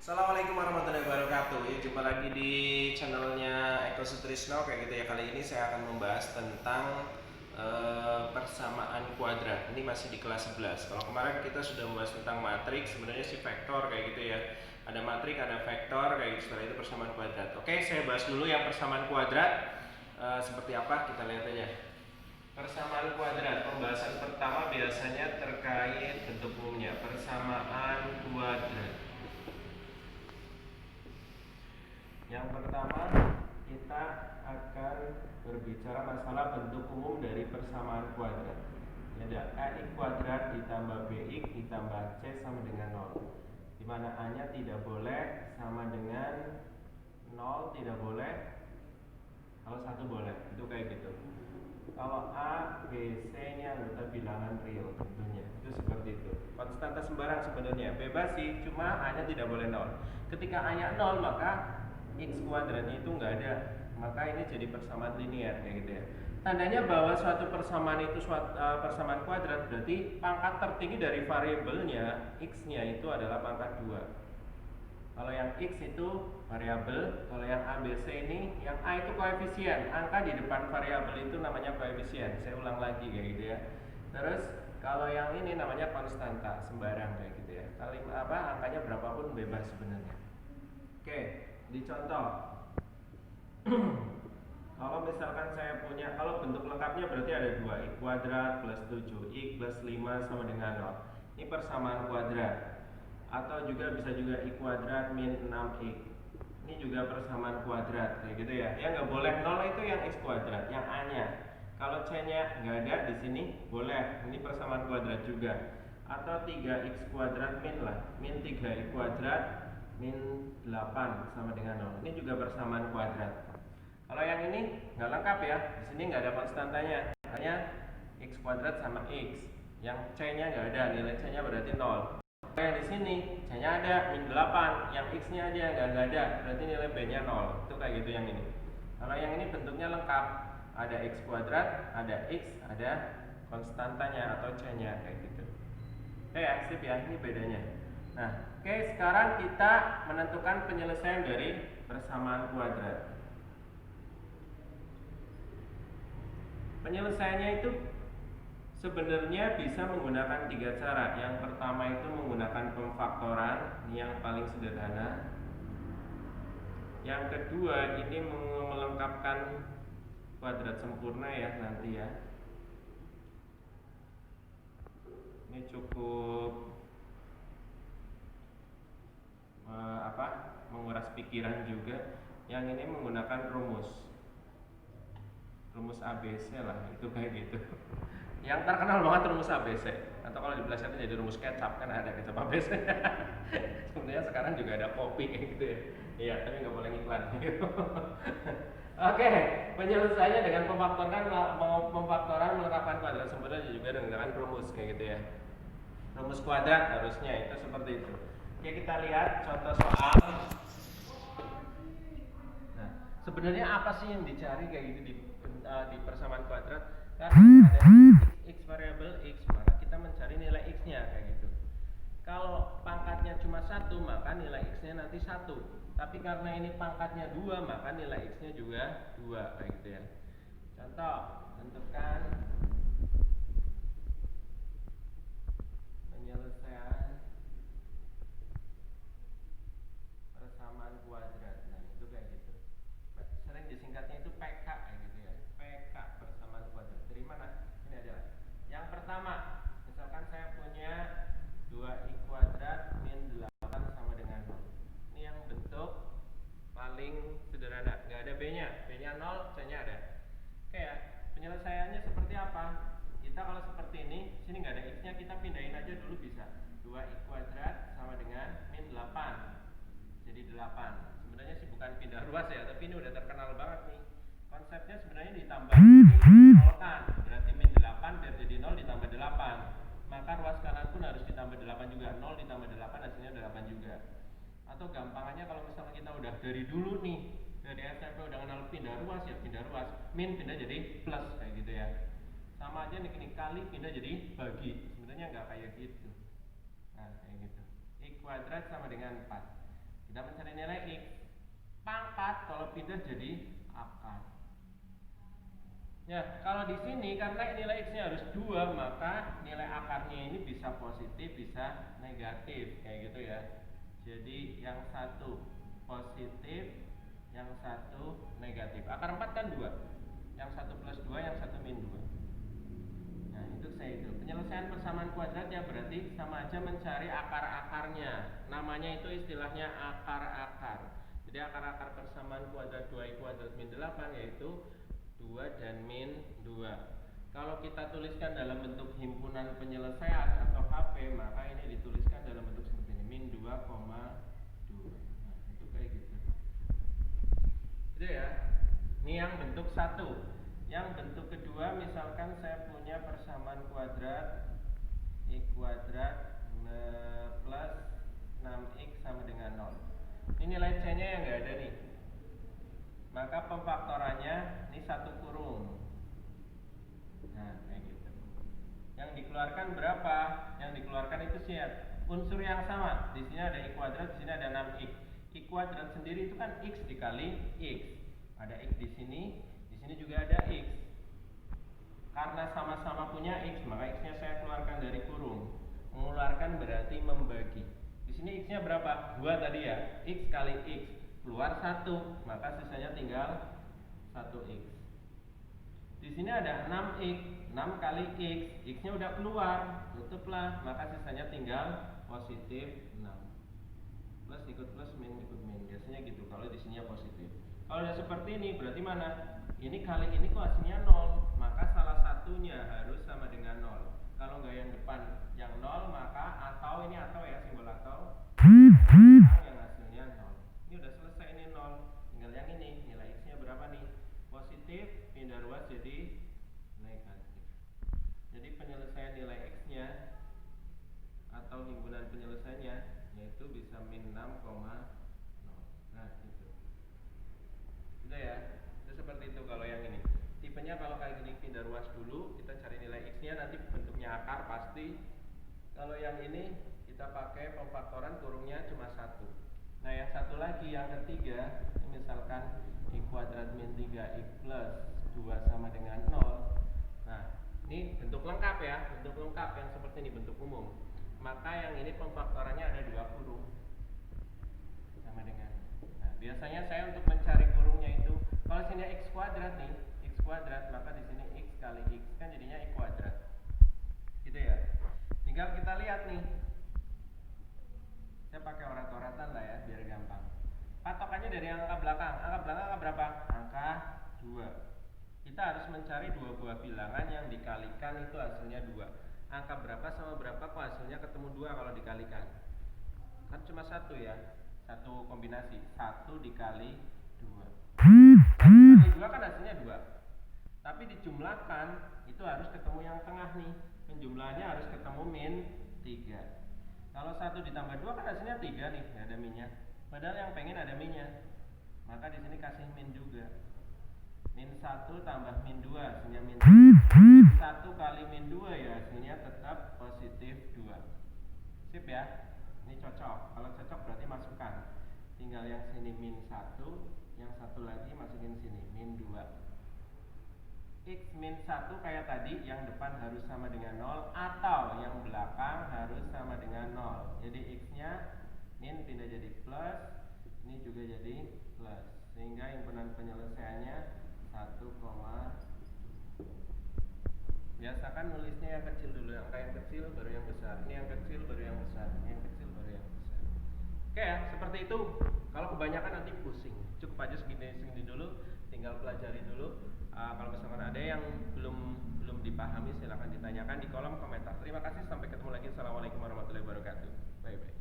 Assalamualaikum warahmatullahi wabarakatuh. Ya, jumpa lagi di channelnya Eko Sutrisno kayak gitu ya. Kali ini saya akan membahas tentang persamaan kuadrat. Ini masih di kelas 11. Kalau kemarin kita sudah membahas tentang matriks, sebenarnya si vektor kayak gitu ya. Ada matriks, ada vektor kayak gitu. Setelah itu persamaan kuadrat. Oke, saya bahas dulu yang persamaan kuadrat. Seperti apa? Kita lihat aja. Persamaan kuadrat. Pembahasan pertama biasanya terkait bentuk umumnya. Persamaan kuadrat. Yang pertama, kita akan berbicara masalah bentuk umum dari persamaan kuadrat. Ada ax kuadrat ditambah bx ditambah c sama dengan 0. Di mana a-nya tidak boleh sama dengan 0, tidak boleh. Kalau 1 boleh, itu kayak gitu. Kalau a, b, c ini anggota bilangan real tentunya. Itu seperti itu. Konstanta sembarang sebenarnya, bebas sih, cuma a-nya tidak boleh 0. Ketika a-nya 0, maka x kuadratnya itu nggak ada, maka ini jadi persamaan linear kayak gitu ya. Tandanya bahwa suatu persamaan itu persamaan kuadrat berarti pangkat tertinggi dari variabelnya x-nya itu adalah pangkat 2. Kalau yang x itu variabel, kalau yang a, b, c ini yang a itu koefisien, angka di depan variabel itu namanya koefisien. Saya ulang lagi kayak gitu ya. Terus kalau yang ini namanya konstanta sembarang kayak gitu ya. Angkanya berapapun bebas sebenarnya. Oke, di contoh. Kalau misalkan saya punya, kalau bentuk lengkapnya berarti ada 2, x kuadrat plus 7x plus 5 sama dengan 0. Ini persamaan kuadrat. Atau juga bisa juga x kuadrat min 6x. Ini juga persamaan kuadrat kayak gitu ya. Yang nggak boleh 0 itu yang x kuadrat, yang a-nya. Kalau c-nya nggak ada di sini boleh. Ini persamaan kuadrat juga. Atau 3x kuadrat min 3x kuadrat min 8 sama dengan 0. Ini juga persamaan kuadrat. Kalau yang ini nggak lengkap ya, di sini nggak ada konstantanya, hanya x kuadrat sama x. Yang c-nya nggak ada, nilai c-nya berarti 0. Kalau yang di sini c-nya ada min 8, yang x-nya aja nggak ada, berarti nilai b-nya 0. Itu kayak gitu yang ini. Kalau yang ini bentuknya lengkap, ada x kuadrat, ada x, ada konstantanya atau c-nya kayak gitu. Oke ya, sip ya, ini bedanya. Nah, oke, sekarang kita menentukan penyelesaian dari persamaan kuadrat. Penyelesaiannya itu sebenarnya bisa menggunakan 3 cara. Yang pertama itu menggunakan pemfaktoran, ini yang paling sederhana. Yang kedua ini melengkapkan kuadrat sempurna ya nanti ya. Ini cukup menguras pikiran juga. Yang ini menggunakan rumus ABC lah, itu kayak gitu. Yang terkenal banget rumus ABC, atau kalau dipelesetin jadi rumus kecap, kan ada kecap ABC. Sebenarnya sekarang juga ada kopi kayak gitu ya. Iya, tapi nggak boleh iklan gitu. Oke, penyelesaiannya dengan pemfaktoran melengkapkan kuadrat sempurna juga dengan rumus kayak gitu ya. Rumus kuadrat harusnya itu seperti itu. Oke, kita lihat contoh soal. Nah, sebenarnya apa sih yang dicari kayak gitu di persamaan kuadrat? Karena ada x variabel x, maka kita mencari nilai x-nya kayak gitu. Kalau pangkatnya cuma 1, maka nilai x-nya nanti 1. Tapi karena ini pangkatnya 2, maka nilai x-nya juga 2 kayak gitu ya. Contoh, tentukan penyelesaian persamaan kuadrat. Nah, itu kayak gitu. Sering disingkatnya itu PK kayak gitu ya. PK persamaan kuadrat. Dari mana? Ini adalah yang pertama. Misalkan saya punya 2x kuadrat min 8 sama dengan 0. Ini yang bentuk paling sederhana. Nggak ada b-nya. B-nya 0, c-nya ada. Oke ya. Penyelesaiannya seperti apa? Kita kalau seperti ini, sini nggak ada x-nya, kita pindahin aja dulu bisa. 2x kuadrat sama dengan min 8. Jadi 8. Sebenarnya sih bukan pindah ruas ya, tapi ini udah terkenal banget nih. Konsepnya sebenarnya ditambah nolkan, berarti min 8 biar jadi 0 ditambah 8. Maka ruas kanan pun harus ditambah 8 juga. 0 ditambah 8 hasilnya 8 juga. Atau gampangannya kalau misalnya kita udah dari dulu nih, dari SMP udah kenal pindah ruas ya pindah ruas. Min pindah jadi plus kayak gitu ya. Sama aja nih, kali pindah jadi bagi. Sebenarnya nggak kayak gitu. Nah, kayak gitu. X kuadrat sama dengan 4. Kita mencari nilai X. Pangkat kalau pindah jadi akar. Ya, kalau di sini karena nilai X-nya harus 2, maka nilai akarnya ini bisa positif, bisa negatif, kayak gitu ya. Jadi yang satu positif, yang satu negatif. Akar 4 kan 2. Yang satu plus 2, yang satu min 2. Nah, itu saya itu. Penyelesaian persamaan kuadratnya berarti sama aja mencari akar-akarnya. Namanya itu istilahnya akar-akar. Jadi akar-akar persamaan kuadrat 2i kuadrat min 8 yaitu 2 dan min 2. Kalau kita tuliskan dalam bentuk himpunan penyelesaian atau HP, maka ini dituliskan dalam bentuk seperti ini, min 2,2. Nah, itu kayak gitu. Itu ya. Ini yang bentuk 1. Yang bentuk kedua, misalkan saya punya persamaan kuadrat I kuadrat plus 6x sama dengan 0. Ini nilai C-nya yang nggak ada nih. Maka pemfaktorannya ini 1 kurung. Nah, kayak gitu. Yang dikeluarkan berapa? Yang dikeluarkan itu unsur yang sama. Di sini ada I kuadrat, di sini ada 6x. I kuadrat sendiri itu kan x dikali x. Ada x di sini juga ada x. Karena sama-sama punya x, maka x-nya saya keluarkan dari kurung. Mengeluarkan berarti membagi. Di sini x-nya berapa? 2 tadi ya. X kali x. Keluar 1, maka sisanya tinggal 1x. Di sini ada 6x, 6 kali x, x-nya udah keluar, tutuplah, maka sisanya tinggal positif 6. Plus ikut plus, min ikut min, biasanya gitu kalau di sini positif. Kalau udah seperti ini, berarti mana? Ini kali ini kok hasilnya 0, maka salah satunya harus sama dengan 0. Kalau nggak yang depan yang 0, maka atau ini atau ya, simbol atau yang hasilnya 0. Ini udah selesai, ini 0. Tinggal yang ini, nilai x-nya berapa nih? Positif, pindah ruas jadi negatif. Jadi penyelesaian nilai x-nya atau himpunan penyelesaiannya yaitu bisa min 6,0. Nah, gitu. Udah ya. Itu seperti itu kalau yang ini. Tipenya kalau kayak gini pindah ruas dulu, kita cari nilai x-nya, nanti bentuknya akar pasti. Kalau yang ini kita pakai pemfaktoran kurungnya cuma 1. Nah, yang satu lagi, yang ketiga, misalkan I kuadrat min 3x plus 2 sama dengan 0. Nah, ini bentuk lengkap ya, bentuk lengkap yang seperti ini, bentuk umum. Maka yang ini pemfaktorannya ada 2 kurung. Sama dengan. Nah, biasanya saya untuk mencari kurungnya itu, kalau sini x kuadrat nih, x kuadrat, maka di sini x kali x kan jadinya I kuadrat. Gitu ya. Tinggal kita lihat nih. Saya pakai orat-oratan lah ya, biar gampang. Patokannya dari angka belakang. Angka belakang angka berapa? Angka 2. Kita harus mencari 2 buah bilangan yang dikalikan itu hasilnya 2. Angka berapa sama berapa kok hasilnya ketemu 2 kalau dikalikan? Kan cuma 1 ya. Satu kombinasi. 1 dikali 2. 1 kali 2 kan hasilnya 2. Tapi dijumlahkan itu harus ketemu yang tengah nih. Penjumlahannya harus ketemu min 3. Kalau 1 ditambah 2 kan hasilnya 3 nih, nggak ada minnya. Padahal yang pengen ada minnya. Maka di sini kasih min juga. Min 1 tambah min 2 hasilnya min 3. 1 kali min 2 ya hasilnya tetap positif 2. Sip ya. Ini cocok. Kalau cocok berarti masukkan. Tinggal yang sini min 1, yang satu lagi masukin sini min 2. X min 1 kayak tadi, yang depan harus sama dengan 0 atau yang belakang harus sama dengan 0. Jadi x-nya min pindah jadi plus, ini juga jadi plus. Sehingga himpunan penyelesaiannya 1, biasakan nulisnya yang kecil dulu, angka yang kecil baru yang besar. Ini yang kecil baru yang besar, ini yang kecil baru yang besar. Oke ya, seperti itu. Kalau kebanyakan nanti pusing. Cukup aja segini dulu, tinggal pelajari dulu. Kalau misalkan ada yang belum dipahami, silahkan ditanyakan di kolom komentar. Terima kasih, sampai ketemu lagi. Assalamualaikum warahmatullahi wabarakatuh. Bye bye.